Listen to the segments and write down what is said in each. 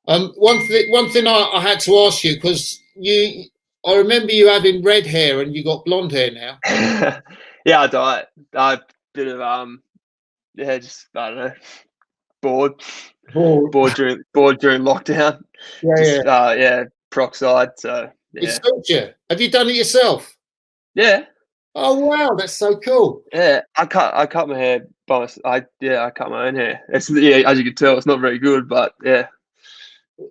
One thing I had to ask you because I remember you having red hair and you got blonde hair now. Yeah, I died. A bit of just I don't know, bored, Oh, bored during lockdown. yeah, yeah. Just peroxide. So It yeah, suits you. Have you done it yourself? yeah, Oh wow, that's so cool. yeah. I cut my hair I cut my own hair. It's as you can tell, it's not very good, but yeah,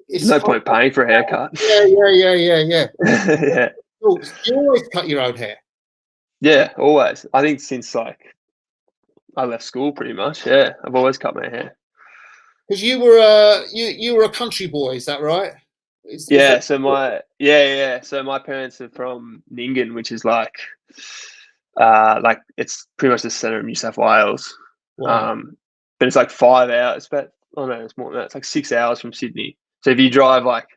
It's no point paying for a haircut. yeah. Yeah, Cool. You always cut your own hair yeah, always. I think since like I left school, pretty much. Yeah, I've always cut my hair. because you were a country boy. Is that right? Is that Yeah, so my parents are from Nyngan, which is like it's pretty much the center of New South Wales. wow? But it's like 5 hours, but oh no, it's more than that. It's like 6 hours from Sydney. So if you drive like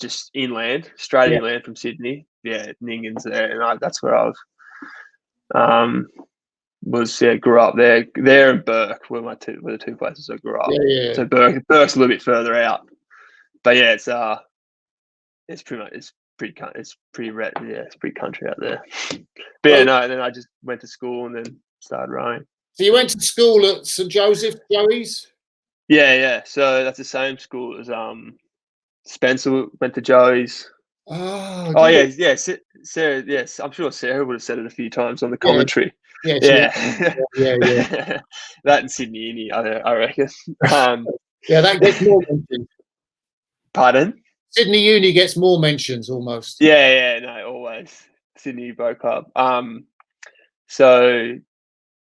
just inland, straight Yeah. inland from Sydney, yeah, Nyngan's there, and that's where I um grew up there. There and Burke were the two places I grew up. Yeah. So Burke's a little bit further out, but yeah, it's pretty much it's pretty red. Yeah, it's pretty country out there. But yeah, Oh, no. And then I just went to school and then started running. so you went to school at St Joseph's, Joey's? Yeah. So that's the same school as Spencer went to Joey's. Oh, Oh did yeah, it? yeah. Sarah, yes, I'm sure Sarah would have said it a few times on the Yeah, commentary. yeah, Yeah, yeah. that in Sydney Uni, I reckon. Um, Yeah, that gets more mentions. Pardon? Sydney Uni gets more mentions almost. Yeah, no, always Sydney Boat Club. So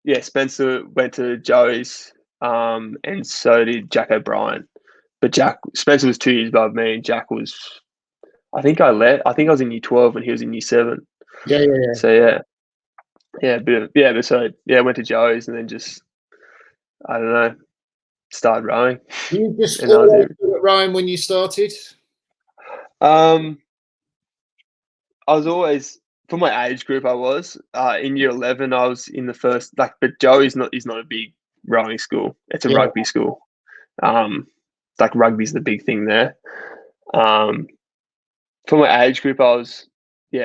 yeah, Spencer went to Joey's, and so did Jack O'Brien. But Spencer was 2 years above me, and Jack was. I think I was in year 12 and he was in year 7. Yeah. So but so yeah, I went to Joey's and then just I don't know, started rowing, You just and that was always it. good at rowing when you started? Um, I was always for my age group. I was in year 11. I was in the first but Joey's not is not a big rowing school. It's a Yeah. rugby school. Um, like rugby's the big thing there. Um, for my age group, I was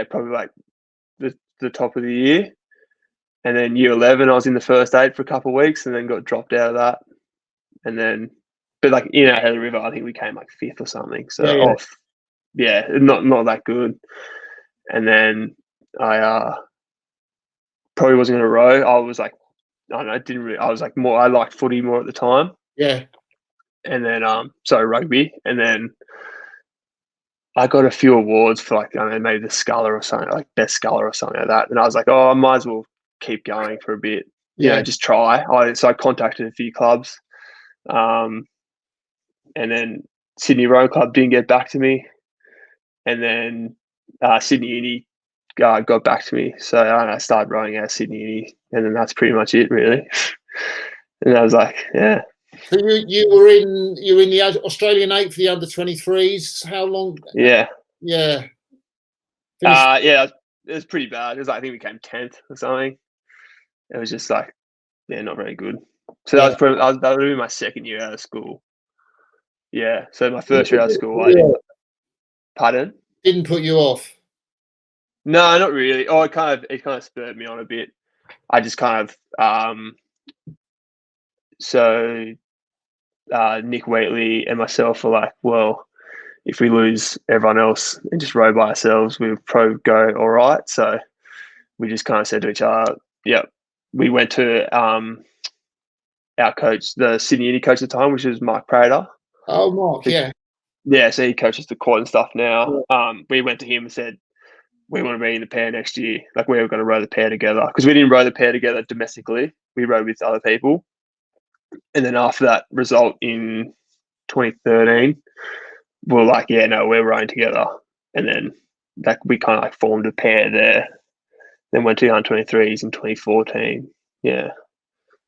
probably like the top of the year, and then year 11, I was in the first 8 for a couple of weeks, and then got dropped out of that, and then but like in our Heather River, I think we came like 5th or something. So Yeah. off, not that good. And then I probably wasn't going to row. I was like, I don't know, didn't really. I was like more. I liked footy more at the time, Yeah. and then rugby, and then I got a few awards for like I don't know, maybe the sculler or something, like best sculler or something like that. And I was like, oh, I might as well keep going for a bit, Yeah. just try. So I contacted a few clubs, and then Sydney Rowing Club didn't get back to me, and then Sydney Uni got back to me. So I started rowing out of Sydney Uni, and then that's pretty much it, really. And I was like, yeah. So you were in the Australian 8 for the under-23s. How long? Yeah. Yeah. Finished. Yeah, it was pretty bad. It was like, I think we came 10th or something. It was just like, not very good. So Yeah. that would be my second year out of school. Yeah. So my first year out of school, I Yeah. didn't. Pardon? Didn't put you off. No, not really. Oh, it kind of spurred me on a bit. I just kind of so Nick Wheatley and myself were like, well, if we lose everyone else and just row by ourselves, we'll probably go all right. So we just kind of said to each other, yep. We went to our coach, the Sydney Uni coach at the time, which was Mike Prater. Oh, Mark, yeah. Yeah, so he coaches the quad and stuff now. Yeah. We went to him and said, we want to be in the pair next year. Like, we were going to row the pair together. Because we didn't row the pair together domestically. We rowed with other people. And then after that result in 2013, we were like, yeah, no, we're rowing together. And then we kind of like formed a pair there. Then went to the under-23s in 2014. Yeah.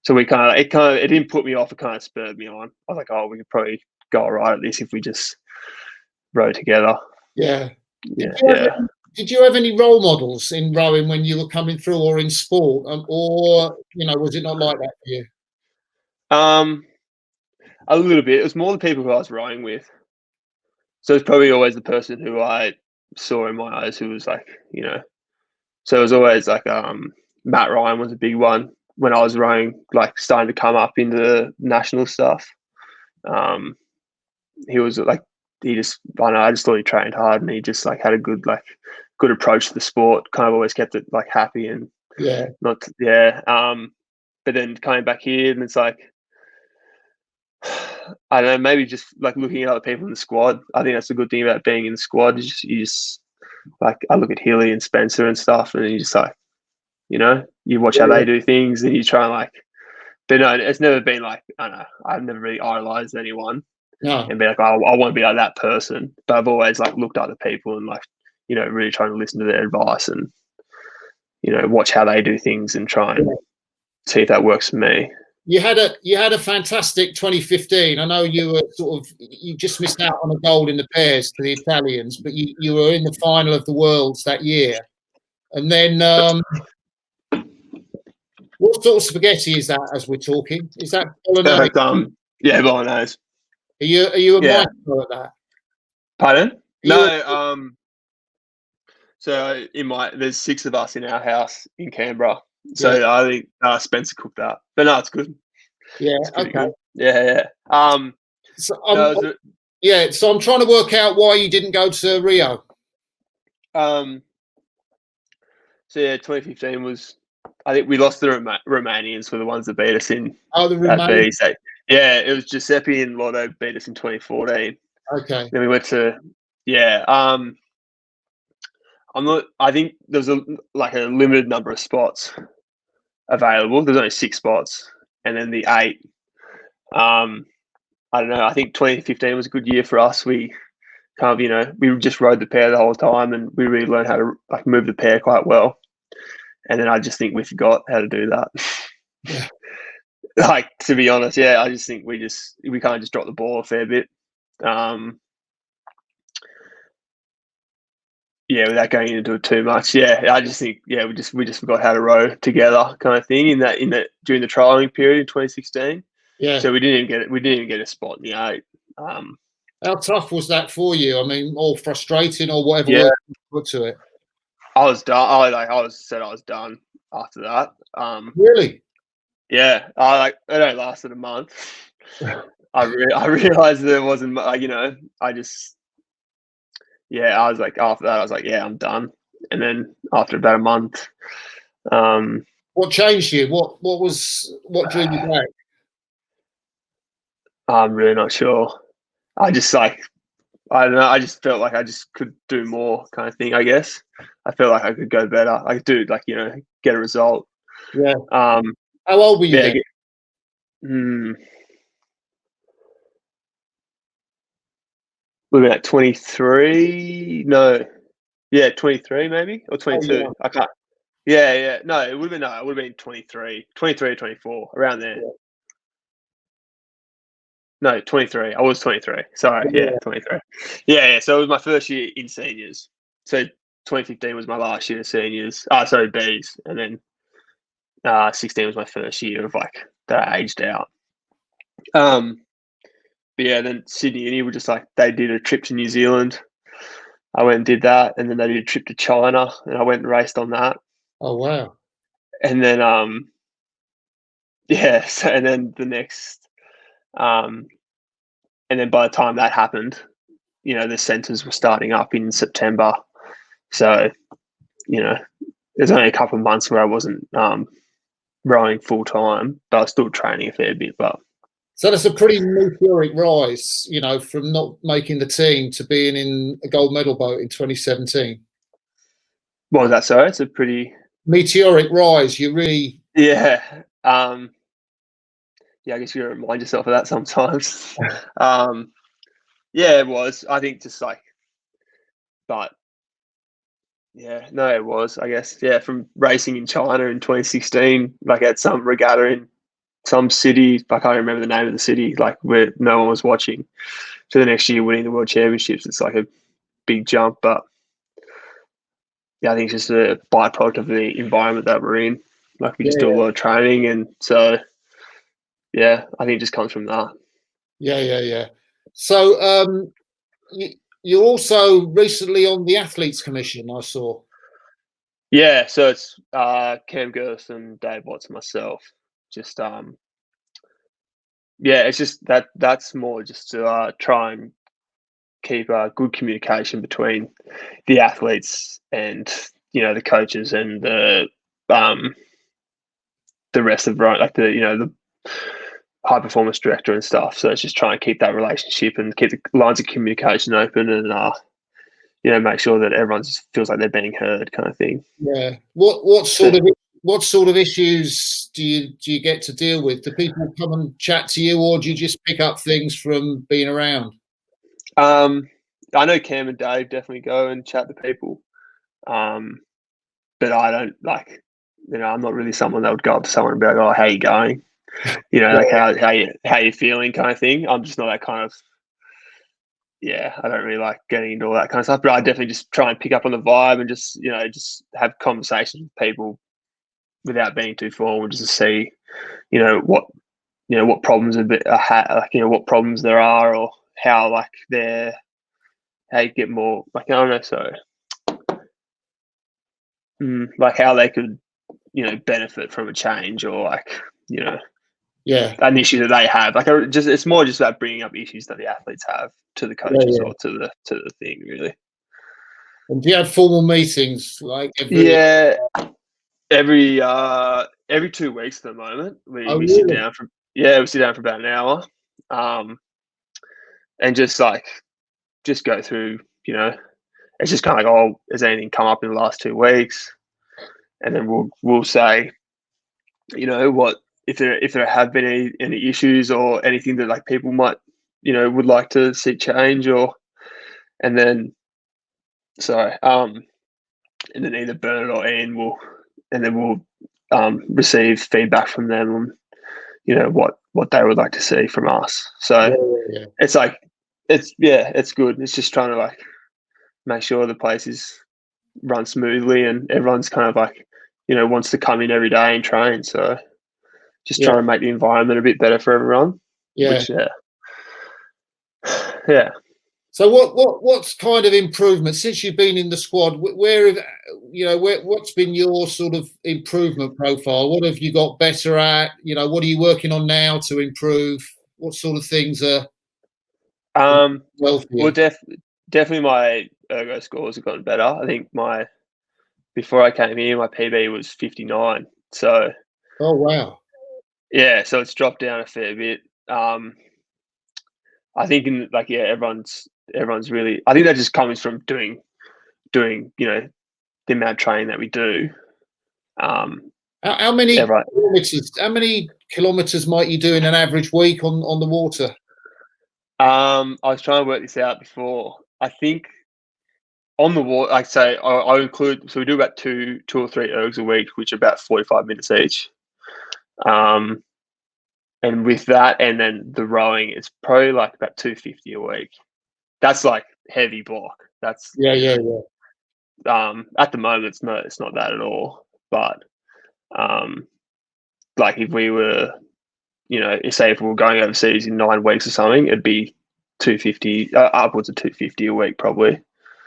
So it didn't put me off. It kind of spurred me on. I was like, oh, we could probably go all right at this if we just row together. Yeah. Yeah. Did you have any role models in rowing when you were coming through, or in sport, or was it not like that for you? A little bit. It was more the people who I was rowing with. So it's probably always the person who I saw in my eyes who was like, so it was always like Matt Ryan was a big one when I was rowing, like starting to come up into the national stuff. He was like I don't know, I just thought he trained hard and he just like had a good approach to the sport. Kind of always kept it like happy and Yeah, not yeah. But then coming back here and it's like I don't know, maybe just like looking at other people in the squad. I think that's the good thing about being in the squad. You just like I look at Healy and Spencer and stuff, and you just like you watch how yeah, they do things, and you try and like. But no, it's never been like I don't know. I've never really idolized anyone no, and be like, oh, I want to be like that person. But I've always like looked at the people and like really trying to listen to their advice and watch how they do things and try and yeah. see if that works for me. You had a fantastic 2015. I know you were you just missed out on a gold in the pairs to the Italians, but you were in the final of the Worlds that year. And then, what sort of spaghetti is that? As we're talking, is that bolognese? Yeah, bolognese. Are you a Yeah, maestro at that? pardon? Are you? No. So there's 6 of us in our house in Canberra. Yeah, So I think Spencer cooked that, but no, it's good. yeah, It's pretty okay. good. Yeah. So No, yeah. So I'm trying to work out why you didn't go to Rio. So yeah, 2015 was. I think we lost the Romanians were the ones that beat us in Oh, the at Remain. B. So yeah, it was Giuseppe and Lotto beat us in 2014. Okay. Then we went to yeah. I'm not. I think there's a limited number of spots available. There's only 6 spots, and then the 8. I don't know. I think 2015 was a good year for us. We kind of we just rode the pair the whole time, and we really learned how to like move the pair quite well. And then I just think we forgot how to do that. Yeah. Like to be honest, yeah, I just think we kind of just dropped the ball a fair bit. Yeah, without going into it too much. Yeah, I just think we just forgot how to row together, kind of thing. During the trialing period in 2016. Yeah. So we didn't even get a spot in the 8. How tough was that for you? I mean, or frustrating, or whatever Yeah, word you put to it. I was done. I was done after that. Really? Yeah, it only lasted a month. I realized that it wasn't I just I was like after that I was like yeah I'm done. And then after about a month, What changed you? What drew you back? I'm really not sure. I just like I don't know. I just felt like I just could do more, kind of thing. I guess I felt like I could go better. I could do get a result. Yeah. Um, How old were you yeah. then? Hmm, we were at 23. No, yeah, 23 maybe or Oh 22. yeah. I can't. Yeah. No, it would have been 23, 23 or 24 around there. Yeah. No, 23. I was 23. Sorry, yeah, Yeah. 23. Yeah. So it was my first year in seniors. So 2015 was my last year of seniors. Sorry, Bs, and then 16 was my first year of like that I aged out. But yeah, then Sydney Uni were just like they did a trip to New Zealand. I went and did that, and then they did a trip to China, and I went and raced on that. Oh wow. And then yeah, so and then the next and then by the time that happened, the centres were starting up in September. So, there's only a couple of months where I wasn't rowing full time, but I was still training a fair bit. But So that's a pretty meteoric rise, from not making the team to being in a gold medal boat in 2017. what was that? Sorry, it's a pretty Meteoric rise. You really, yeah. Yeah, I guess you gotta remind yourself of that sometimes. Yeah, it was. I think just like, but yeah, no, it was. I guess from racing in China in 2016, like at some regatta in some city, I can't remember the name of the city, like where no one was watching, to the next year winning the world championships. It's like a big jump, but yeah, I think it's just a byproduct of the environment that we're in. Like we just do a yeah, lot of training, and so yeah, I think it just comes from that. yeah. So, you're also recently on the Athletes Commission, I saw. Yeah, so it's Cam Gerson, Dave Watts, and myself. Just yeah, it's just that's more just to try and keep good communication between the athletes and the coaches and the rest of like the high performance director and stuff. So it's just trying to keep that relationship and keep the lines of communication open and make sure that everyone feels like they're being heard, kind of thing. Yeah. What sort of issues do you get to deal with? Do people come and chat to you, or do you just pick up things from being around? I know Cam and Dave definitely go and chat to people, but I don't I'm not really someone that would go up to someone and be like, "Oh, how you going?" Like how you feeling, kind of thing. I'm just not that kind of. Yeah, I don't really like getting into all that kind of stuff, but I definitely just try and pick up on the vibe and just have conversations with people without being too formal, just to see, what problems what problems there are, or how how you get more, I don't know, so how they could, benefit from a change, or an issue that they have. It's more just about bringing up issues that the athletes have to the coaches or to the thing, really. And do you have formal meetings every 2 weeks at the moment? We sit down for about an hour, and just go through. It's just kind of like, oh, has anything come up in the last 2 weeks? And then we'll say, what if there have been any issues or anything that people might would like to see change, and then either Bernard or Ian will receive feedback from them on what they would like to see from us. So it's good. It's just trying to make sure the place is run smoothly and everyone's kind of wants to come in every day and train. So just trying to make the environment a bit better for everyone. Yeah. So what's kind of improvement since you've been in the squad? What's been your sort of improvement profile? What have you got better at? What are you working on now to improve? What sort of things are well, definitely my ergo scores have gotten better. I think before I came here, my PB was 59. So oh wow. Yeah, so it's dropped down a fair bit. I think everyone's really. I think that just comes from doing the amount of training that we do. How many kilometers might you do in an average week on the water? I was trying to work this out before. I think on the water, I include. So we do about two or three ergs a week, which are about 45 minutes each. And with that, and then the rowing, it's probably about 250 a week. That's heavy block. That's yeah. At the moment, it's not that at all. But if we were, if we were going overseas in 9 weeks or something, it'd be 250, upwards of 250 a week probably.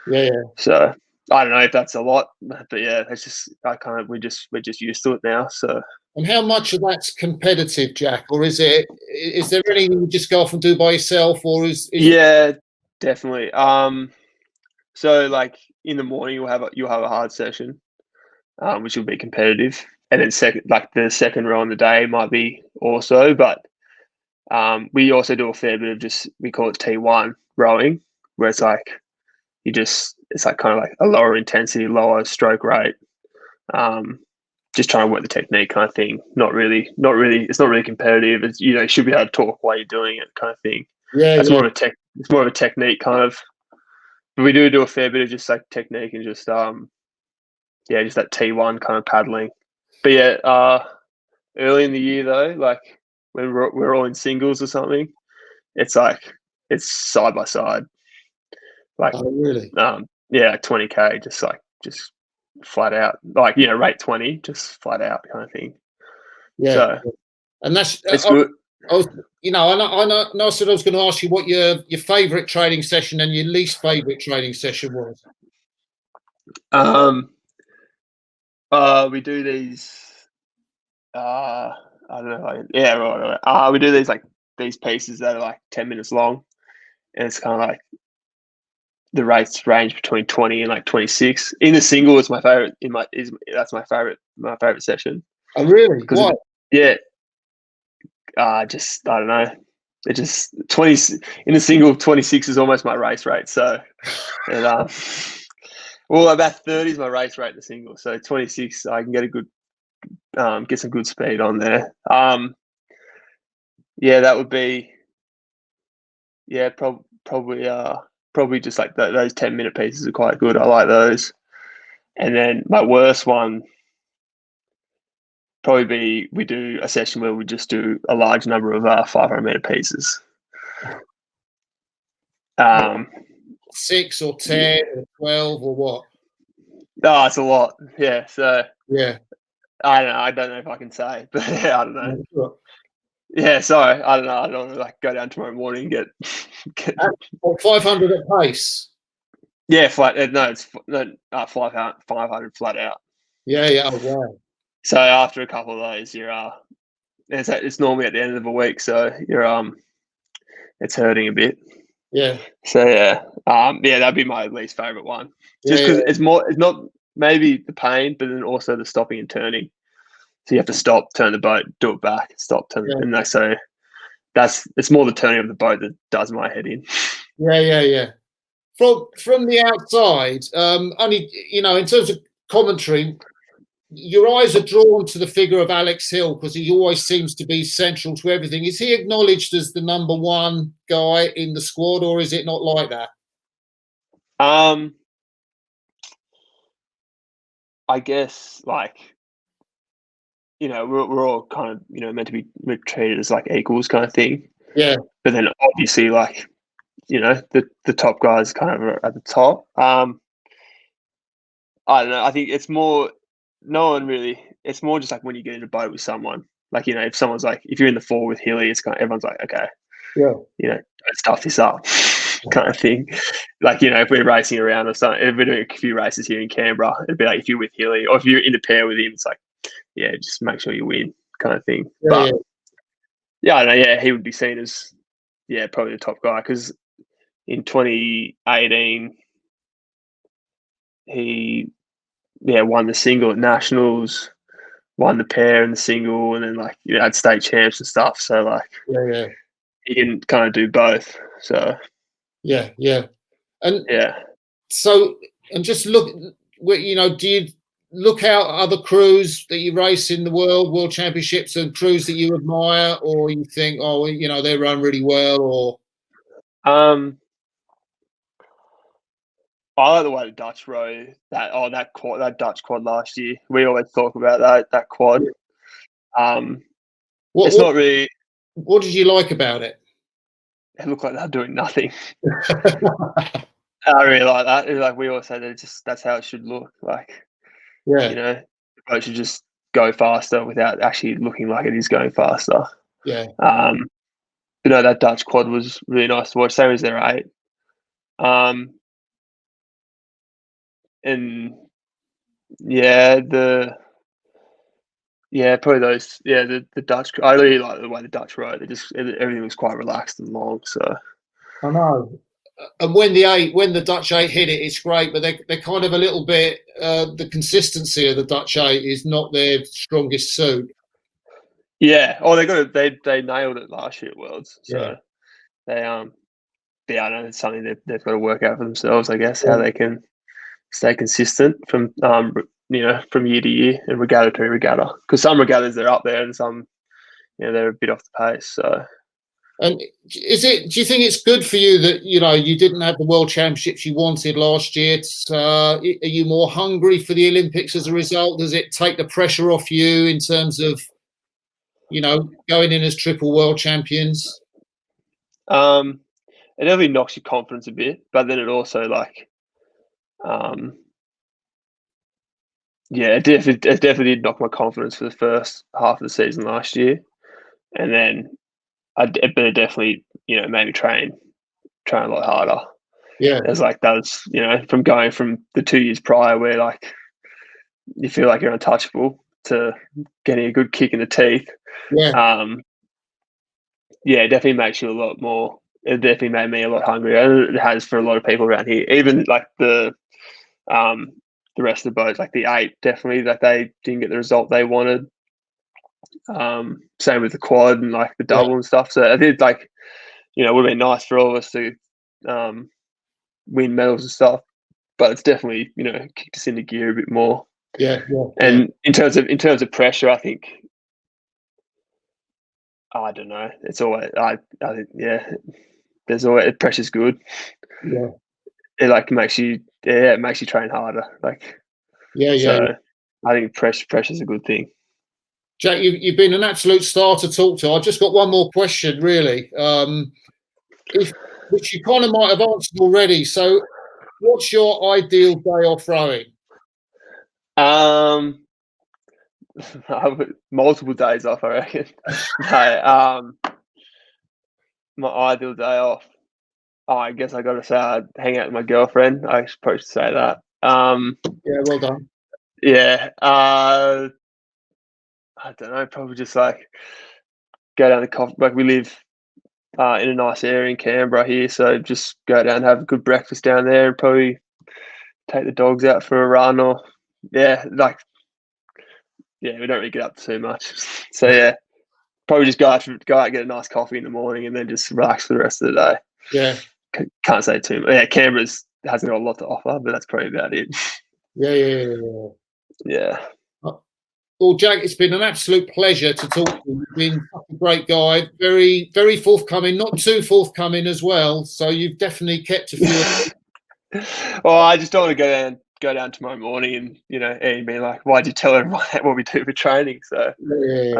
Yeah. So I don't know if that's a lot, but yeah, it's just we're just used to it now. So. And how much of that's competitive, Jack, or is there anything you just go off and do by yourself, or is yeah, definitely. So in the morning you'll have a hard session, which will be competitive, and then the second row on the day might be also, but we also do a fair bit of we call it T1 rowing, where it's it's kind of a lower intensity, lower stroke rate. Just trying to work the technique kind of thing. Not really. It's not really competitive. It's, you should be able to talk while you're doing it kind of thing. Yeah, it's more of a technique kind of. But we do a fair bit of just technique and just just that T1 kind of paddling. But yeah, early in the year though, when we're all in singles or something, it's side by side. Oh really? 20K, just flat out, rate 20, just flat out kind of thing. Yeah, so and that's it's good. I was, I said I was going to ask you what your favourite training session and your least favourite training session was. Um, we do these. I don't know. Yeah, right. We do these pieces that are like 10 minutes long, and it's kind of like the rates range between 20 and like 26. In the single, it's my favorite. That's my favorite session Oh, really? because Why? yeah, just I don't know. It just 20 in the single. 26 is almost my race rate. So, and well, about 30 is my race rate in the single. So 26, I can get a good get some good speed on there. Yeah, that would be yeah, probably just like those 10-minute pieces are quite good. I like those. And then my worst one probably be we do a session where we just do a large number of 500-meter pieces. 6 or 10 or 12 or what? Oh, it's a lot. Yeah. So Yeah. I don't know. I don't know if I can say, but yeah, I don't know. Yeah, sure. Yeah, sorry. I don't know. I don't want to like go down tomorrow morning and get 500 at pace. yeah, flat. No, it's 500 flat out. Yeah, yeah. Oh, wow. So after a couple of those, it's normally at the end of a week, so it's hurting a bit. Yeah. So yeah, that'd be my least favorite one. Just Yeah, because it's not maybe the pain, but then also the stopping and turning. So you have to stop, turn the boat, do it back, stop, turn, yeah. and so it's more the turning of the boat that does my head in. Yeah, yeah, yeah. From the outside, only in terms of commentary, your eyes are drawn to the figure of Alex Hill because he always seems to be central to everything. Is he acknowledged as the number one guy in the squad, or is it not like that? I guess we're all kind of meant to be treated as like equals kind of thing. Yeah, But then obviously the top guys kind of at the top. I don't know. I think it's more no one really. It's more just like when you get in a boat with someone. Like if someone's like if you're in the four with Hilly, it's kind of everyone's like okay, yeah, don't stuff this up, kind of thing. Like if we're racing around or something, if we're doing a few races here in Canberra, it'd be like if you're with Hilly or if you're in a pair with him, it's like yeah, just make sure you win, kind of thing. yeah, But yeah. yeah, I don't know. Yeah, he would be seen as probably the top guy because in 2018 he won the single at nationals, won the pair and the single, and then had state champs and stuff. So Yeah, yeah, he can kind of do both. So yeah, yeah. And yeah. so, and just look, do you look out other crews that you race in the world championships and crews that you admire, or you think, oh, they run really well, or I like the way the Dutch rode that Dutch quad last year. We always talk about that quad. what It's what not really. what did you like about it? It looked like they're doing nothing. I really like that. It's like we always say that's how it should look. Like Yeah, the boat should just go faster without actually looking like it is going faster. yeah, But no, that Dutch quad was really nice to watch. Same as their 8. And probably those. Yeah, the Dutch. I really like the way the Dutch rode. Everything was quite relaxed and long. So I know. And when the Dutch 8 hit it, it's great, but they're kind of a little bit. The consistency of the Dutch 8 is not their strongest suit. yeah, they nailed it last year at Worlds. Yeah, So they I know it's something they've got to work out for themselves. I guess yeah, how they can stay consistent from from year to year and regatta to regatta. Because some regattas they're up there and some they're a bit off the pace. So and do you think it's good for you that you didn't have the world championships you wanted last year? Are you more hungry for the Olympics as a result? Does it take the pressure off you in terms of going in as triple world champions? it definitely knocks your confidence a bit, but then it also um, it definitely did knock my confidence for the first half of the season last year, and then I'd better definitely, maybe train a lot harder. Yeah, It's like that was, from going from the 2 years prior where like you feel like you're untouchable to getting a good kick in the teeth. yeah, Yeah, it definitely makes you a lot more. It definitely made me a lot hungrier. It has for a lot of people around here. Even like the rest of the boats, like the 8, definitely that they didn't get the result they wanted. Same with the quad and like the yeah, double and stuff. So I did like, it would have been nice for all of us to win medals and stuff. But it's definitely, kicked us into gear a bit more. yeah, yeah, yeah. And in terms of pressure, I think I don't know. It's always I think there's always pressure's good. Yeah, It like makes you it makes you train harder. Like yeah, yeah. so, I think pressure's a good thing. Jack, you've been an absolute star to talk to. I've just got one more question, really, which you kind of might have answered already. So, what's your ideal day off rowing? Multiple days off, I reckon. No, my ideal day off. Oh, I guess I got to say I'd hang out with my girlfriend. I probably should say that. Yeah, well done. Yeah. I don't know. Probably just like go down the coffee. Like we live in a nice area in Canberra here, so just go down and have a good breakfast down there, and probably take the dogs out for a run. Or we don't really get up too much. So yeah, probably just go out and get a nice coffee in the morning, and then just relax for the rest of the day. Yeah, Can't say too much. Yeah, Canberra's hasn't got a lot to offer, but that's probably about it. yeah, yeah, yeah, yeah. Yeah. Well, Jack, it's been an absolute pleasure to talk to you. You've been such a great guy, very, very forthcoming, not too forthcoming as well. So you've definitely kept a few. Well, I just don't want to go down tomorrow morning and Ian being like, "Why'd you tell everyone what we do for training?" So I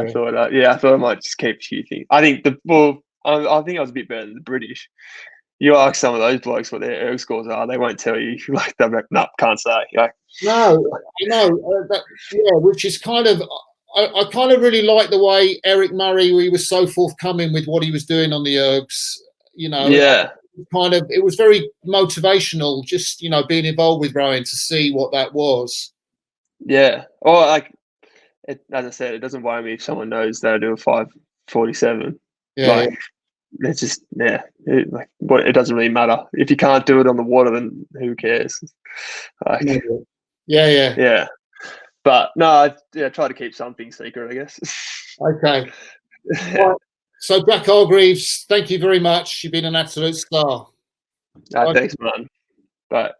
Yeah, thought, I thought I might just keep a few things. I think I think I was a bit better than the British. You ask some of those blokes what their erg scores are, they won't tell you. Like they're like, "No, can't say." Like, no, which is kind of. I kind of really like the way Eric Murray, he was so forthcoming with what he was doing on the ergs. yeah, It was very motivational, just being involved with rowing to see what that was. yeah. Or like, as I said, it doesn't worry me if someone knows that I do a 5:47. Yeah, yeah, Like, it's just it doesn't really matter if you can't do it on the water. Then who cares? Like, yeah, yeah. yeah. But no, I try to keep something secret, I guess. Okay. Yeah. Right. So, Jack Hargreaves, thank you very much. You've been an absolute star. Thanks, man. Bye.